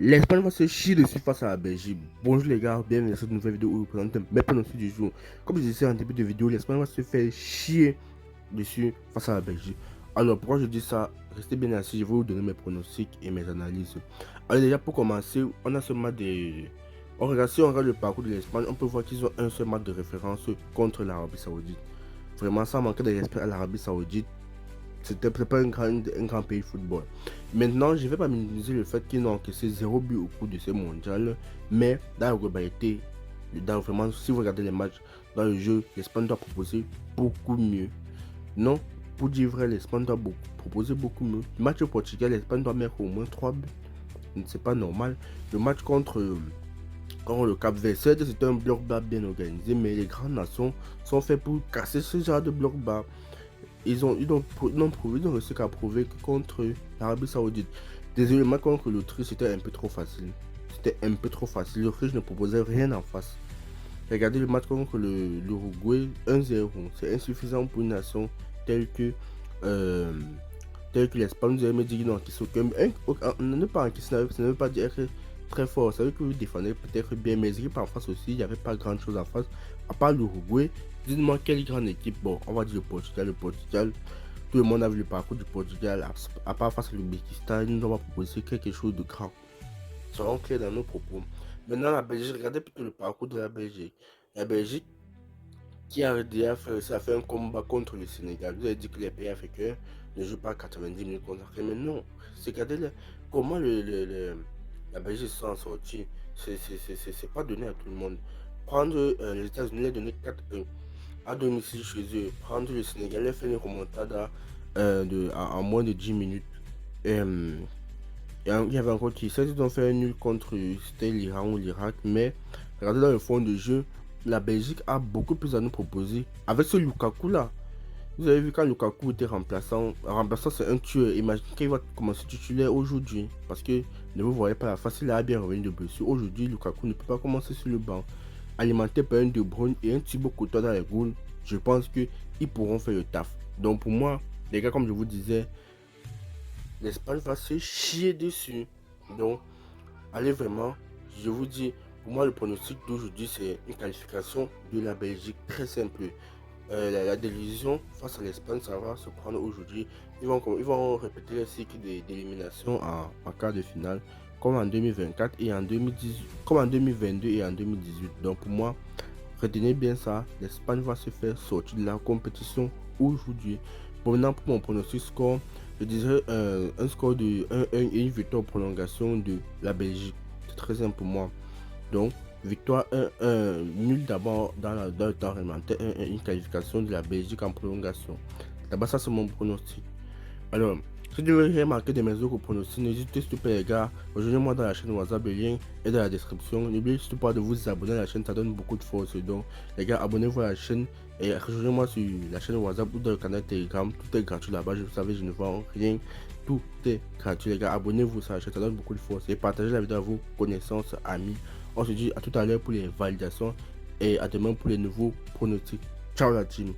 L'Espagne va se chier dessus face à la Belgique. Bonjour les gars, bienvenue dans cette nouvelle vidéo où je vous présente mes pronostics du jour. Comme je disais en début de vidéo, l'Espagne va se faire chier dessus face à la Belgique. Alors pourquoi je dis ça? Restez bien assis, je vais vous donner mes pronostics et mes analyses. Alors déjà pour commencer, on a seulement des... si on regarde le parcours de l'Espagne, on peut voir qu'ils ont un seul match de référence contre l'Arabie Saoudite. Vraiment sans manquer de respect à l'Arabie Saoudite. C'était pas un grand pays de football. Maintenant, je ne vais pas minimiser le fait qu'ils n'ont encaissé 0 but au cours de ce mondial, mais dans la globalité, vraiment, si vous regardez les matchs dans le jeu, l'Espagne doit proposer beaucoup mieux. Non, pour dire vrai, l'Espagne doit proposer beaucoup mieux. Le match au Portugal, l'Espagne doit mettre au moins 3 buts. C'est pas normal. Le match contre le Cap-Vert, c'était un bloc bas bien organisé, mais les grandes nations sont faites pour casser ce genre de bloc bas. Ils ont réussi qu'à prouver que contre l'Arabie Saoudite. Désolé, le match contre l'Autriche, c'était un peu trop facile. C'était un peu trop facile. L'Autriche ne proposait rien en face. Regardez le match contre l'Uruguay, 1-0. C'est insuffisant pour une nation telle que l'Espagne. Vous avez me dit non, qui s'occupe. Ne pas encaisser, ça ne veut pas dire être très fort. Ça veut que vous défendez peut-être bien, mais l'équipe en face aussi, il n'y avait pas grand chose en face. À part l'Uruguay, dites-moi quelle grande équipe. Bon, on va dire le Portugal. Le Portugal, tout le monde a vu le parcours du Portugal. À part face à l'Ouzbékistan, nous avons proposé quelque chose de grand. Soyons clairs dans nos propos. Maintenant, la Belgique, regardez plutôt le parcours de la Belgique. La Belgique qui a déjà fait un combat contre le Sénégal. Vous avez dit que les pays africains ne jouent pas 90 minutes contre l'Afrique, mais non. Regardez comment la Belgique s'en sortie. C'est pas donné à tout le monde. Prendre les États-Unis, les donner 4-1 à domicile chez eux. Prendre le Sénégal, les faire une remontada en moins de 10 minutes. Il y avait encore qui ils ont fait un nul contre l'Iran ou l'Irak, mais regardez dans le fond de jeu, la Belgique a beaucoup plus à nous proposer. Avec ce Lukaku là, vous avez vu quand Lukaku était remplaçant, c'est un tueur. Imaginez qu'il va commencer titulaire aujourd'hui, parce que ne vous voyez pas la face, il a bien revenu de blessure. Aujourd'hui, Lukaku ne peut pas commencer sur le banc. Alimenté par un De Bruyne et un Thibaut Courtois dans les goals, je pense qu'ils pourront faire le taf. Donc pour moi, les gars, comme je vous disais, l'Espagne va se chier dessus. Donc, allez vraiment, je vous dis, pour moi, le pronostic d'aujourd'hui, c'est une qualification de la Belgique très simple. La décision face à l'Espagne, ça va se prendre aujourd'hui. Ils vont répéter le cycle d'élimination en quart de finale, comme en 2024 et en 2018, comme en 2022 et en 2018. Donc, pour moi, retenez bien ça, l'Espagne va se faire sortir de la compétition aujourd'hui. Pour maintenant, pour mon pronostic score, je dirais un score de 1-1 et une victoire en prolongation de la Belgique. C'est très simple pour moi. Donc, victoire 1-1, nul d'abord dans le temps réglementaire, 1-1, une qualification de la Belgique en prolongation. D'abord, ça c'est mon pronostic. Alors, si tu veux remarquer des mes autres pronostics, n'hésitez surtout pas les gars, rejoignez-moi dans la chaîne WhatsApp, le lien est dans la description. N'oubliez surtout pas de vous abonner à la chaîne, ça donne beaucoup de force. Donc, les gars, abonnez-vous à la chaîne et rejoignez-moi sur la chaîne WhatsApp ou dans le canal Telegram. Tout est gratuit là-bas, vous savez, je ne vends rien. Tout est gratuit, les gars. Abonnez-vous à la chaîne, ça donne beaucoup de force. Et partagez la vidéo à vos connaissances, amis. On se dit à tout à l'heure pour les validations et à demain pour les nouveaux pronostics. Ciao la team.